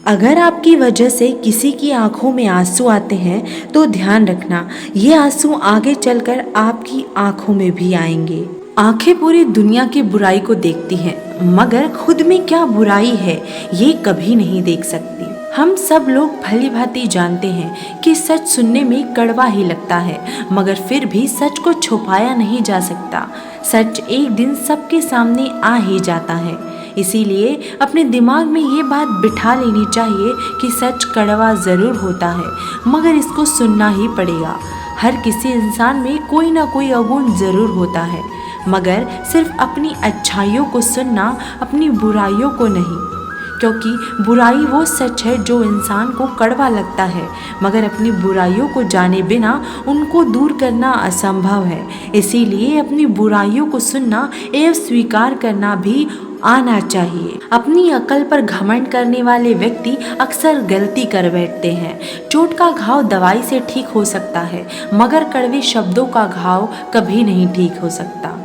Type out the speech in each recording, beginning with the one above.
अगर आपकी वजह से किसी की आंखों में आंसू आते हैं तो ध्यान रखना, ये आंसू आगे चलकर आपकी आंखों में भी आएंगे। आंखें पूरी दुनिया की बुराई को देखती हैं, मगर खुद में क्या बुराई है ये कभी नहीं देख सकती। हम सब लोग भली भांति जानते हैं कि सच सुनने में कड़वा ही लगता है, मगर फिर भी सच को छुपाया नहीं जा सकता। सच एक दिन सबके सामने आ ही जाता है। इसीलिए अपने दिमाग में ये बात बिठा लेनी चाहिए कि सच कड़वा ज़रूर होता है, मगर इसको सुनना ही पड़ेगा। हर किसी इंसान में कोई ना कोई अवगुण ज़रूर होता है, मगर सिर्फ अपनी अच्छाइयों को सुनना, अपनी बुराइयों को नहीं। क्योंकि बुराई वो सच है जो इंसान को कड़वा लगता है, मगर अपनी बुराइयों को जाने बिना उनको दूर करना असंभव है। इसीलिए अपनी बुराइयों को सुनना एवं स्वीकार करना भी आना चाहिए। अपनी अकल पर घमंड करने वाले व्यक्ति अक्सर गलती कर बैठते हैं। चोट का घाव दवाई से ठीक हो सकता है, मगर कड़वे शब्दों का घाव कभी नहीं ठीक हो सकता।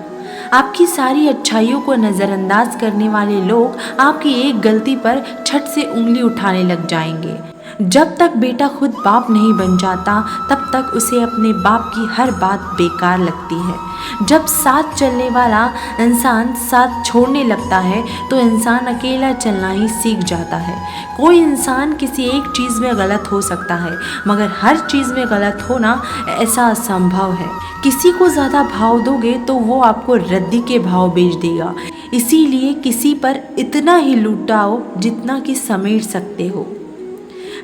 आपकी सारी अच्छाइयों को नज़रअंदाज करने वाले लोग आपकी एक गलती पर झट से उंगली उठाने लग जाएंगे। जब तक बेटा खुद बाप नहीं बन जाता, तब तक उसे अपने बाप की हर बात बेकार लगती है। जब साथ चलने वाला इंसान साथ छोड़ने लगता है, तो इंसान अकेला चलना ही सीख जाता है। कोई इंसान किसी एक चीज़ में गलत हो सकता है, मगर हर चीज़ में गलत होना ऐसा असंभव है। किसी को ज़्यादा भाव दोगे तो वो आपको रद्दी के भाव बेच देगा। इसीलिए किसी पर इतना ही लुटाओ जितना कि समेट सकते हो।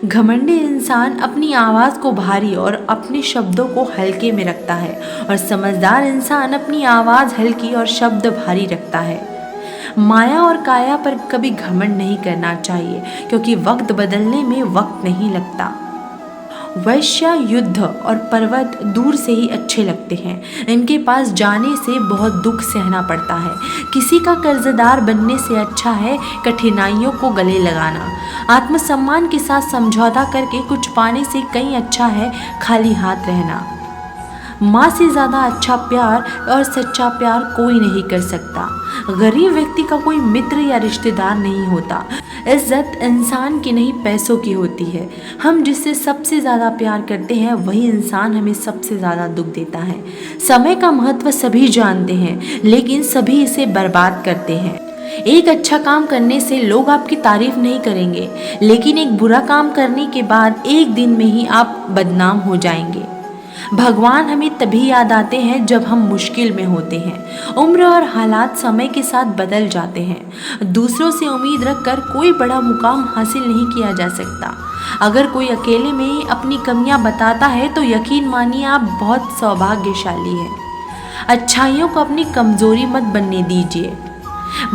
घमंडी इंसान अपनी आवाज़ को भारी और अपने शब्दों को हल्के में रखता है, और समझदार इंसान अपनी आवाज़ हल्की और शब्द भारी रखता है। माया और काया पर कभी घमंड नहीं करना चाहिए, क्योंकि वक्त बदलने में वक्त नहीं लगता। वैश्य, युद्ध और पर्वत दूर से ही अच्छे लगते हैं। इनके पास जाने से बहुत दुख सहना पड़ता है। किसी का कर्जदार बनने से अच्छा है कठिनाइयों को गले लगाना। आत्मसम्मान के साथ समझौता करके कुछ पाने से कहीं अच्छा है खाली हाथ रहना। माँ से ज़्यादा अच्छा प्यार और सच्चा प्यार कोई नहीं कर सकता। गरीब व्यक्ति का कोई मित्र या रिश्तेदार नहीं होता। इज्जत इंसान की नहीं, पैसों की होती है। हम जिससे सबसे ज़्यादा प्यार करते हैं, वही इंसान हमें सबसे ज़्यादा दुख देता है। समय का महत्व सभी जानते हैं, लेकिन सभी इसे बर्बाद करते हैं। एक अच्छा काम करने से लोग आपकी तारीफ नहीं करेंगे, लेकिन एक बुरा काम करने के बाद एक दिन में ही आप बदनाम हो जाएंगे। भगवान हमें तभी याद आते हैं जब हम मुश्किल में होते हैं। उम्र और हालात समय के साथ बदल जाते हैं। दूसरों से उम्मीद रखकर कोई बड़ा मुकाम हासिल नहीं किया जा सकता। अगर कोई अकेले में अपनी कमियां बताता है तो यकीन मानिए आप बहुत सौभाग्यशाली हैं। अच्छाइयों को अपनी कमजोरी मत बनने दीजिए।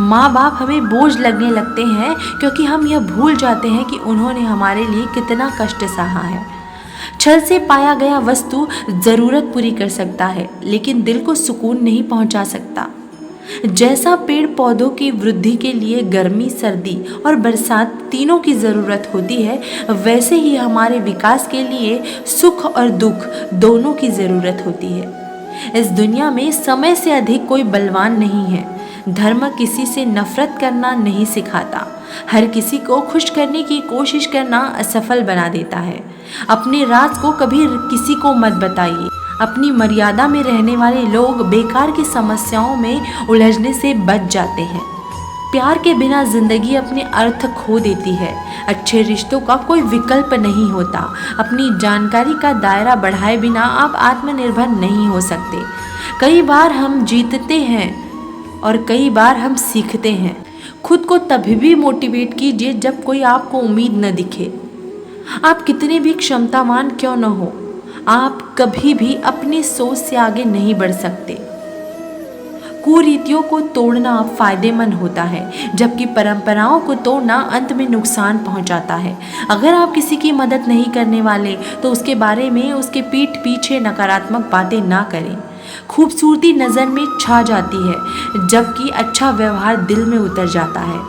माँ बाप हमें बोझ लगने लगते हैं, क्योंकि हम यह भूल जाते हैं कि उन्होंने हमारे लिए कितना कष्ट सहा है। छल से पाया गया वस्तु ज़रूरत पूरी कर सकता है, लेकिन दिल को सुकून नहीं पहुंचा सकता। जैसा पेड़ पौधों की वृद्धि के लिए गर्मी, सर्दी और बरसात तीनों की ज़रूरत होती है, वैसे ही हमारे विकास के लिए सुख और दुख दोनों की ज़रूरत होती है। इस दुनिया में समय से अधिक कोई बलवान नहीं है। धर्म किसी से नफरत करना नहीं सिखाता। हर किसी को खुश करने की कोशिश करना असफल बना देता है। अपने राज को कभी किसी को मत बताइए। अपनी मर्यादा में रहने वाले लोग बेकार की समस्याओं में उलझने से बच जाते हैं। प्यार के बिना जिंदगी अपने अर्थ खो देती है। अच्छे रिश्तों का कोई विकल्प नहीं होता। अपनी जानकारी का दायरा बढ़ाए बिना आप आत्मनिर्भर नहीं हो सकते। कई बार हम जीतते हैं और कई बार हम सीखते हैं। खुद को तभी भी मोटिवेट कीजिए जब कोई आपको उम्मीद न दिखे। आप कितने भी क्षमतावान क्यों न हो, आप कभी भी अपनी सोच से आगे नहीं बढ़ सकते। कुरीतियों को तोड़ना फायदेमंद होता है, जबकि परंपराओं को तोड़ना अंत में नुकसान पहुंचाता है। अगर आप किसी की मदद नहीं करने वाले तो उसके बारे में उसके पीठ पीछे नकारात्मक बातें ना करें। खूबसूरती नज़र में छा जाती है, जबकि अच्छा व्यवहार दिल में उतर जाता है।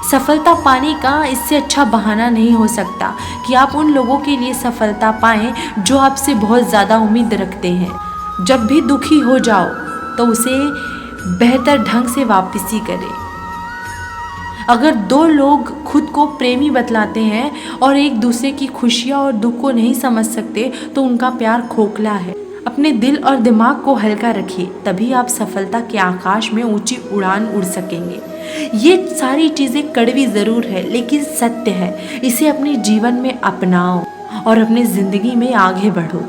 सफलता पाने का इससे अच्छा बहाना नहीं हो सकता कि आप उन लोगों के लिए सफलता पाएं जो आपसे बहुत ज़्यादा उम्मीद रखते हैं। जब भी दुखी हो जाओ तो उसे बेहतर ढंग से वापसी करें। अगर दो लोग खुद को प्रेमी बतलाते हैं और एक दूसरे की खुशियाँ और दुख को नहीं समझ सकते तो उनका प्यार खोखला है। अपने दिल और दिमाग को हल्का रखिए, तभी आप सफलता के आकाश में ऊंची उड़ान उड़ सकेंगे। ये सारी चीज़ें कड़वी ज़रूर है लेकिन सत्य है। इसे अपने जीवन में अपनाओ और अपनी ज़िंदगी में आगे बढ़ो।